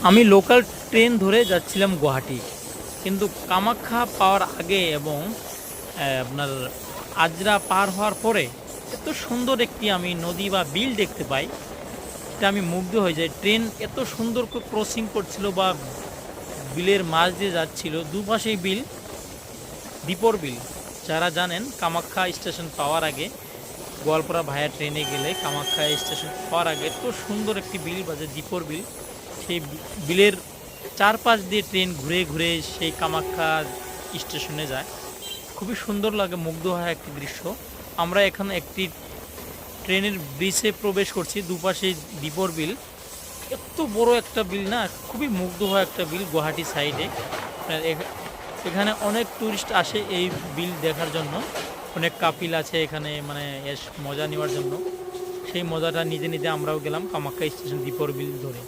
আমি local train ধরে যাচ্ছিলাম গুয়াহাটি, কিন্তু কামাখ্যা পাওয়ার আগে এবং আপনার আজরা পার হওয়ার পরে এত সুন্দর একটি আমি নদী বা বিল দেখতে পাই, এটা আমি মুগ্ধ হয়ে যাই। ট্রেন এত সুন্দর করে ক্রসিং করছিল বা বিলের মাঝ দিয়ে যাচ্ছিল, দুপাশেই বিল, দীপর বিল। যারা জানেন কামাখ্যা স্টেশন পাওয়ার আগে, গোয়ালপাড়া ভায়া ট্রেনে গেলে কামাখ্যা স্টেশন পাওয়ার আগে এত সুন্দর একটি বিল বাজে দীপর বিল। সেই বিলের চারপাশ দিয়ে ট্রেন ঘুরে ঘুরে সেই কামাখ্যা স্টেশনে যায়, খুবই সুন্দর লাগে, মুগ্ধ হয় একটি দৃশ্য। আমরা এখানে একটি ট্রেনের ব্রিজে প্রবেশ করছি, দুপাশে দীপর বিল, এত বড় একটা বিল না, খুবই মুগ্ধ হয় একটা বিল গুয়াহাটি সাইডে। এখানে অনেক ট্যুরিস্ট আসে এই বিল দেখার জন্য, অনেক কাপিল আছে এখানে, মানে এস মজা নেওয়ার জন্য। সেই মজাটা নিতে নিতে আমরাও গেলাম কামাখ্যা স্টেশন দীপর বিল ধরে।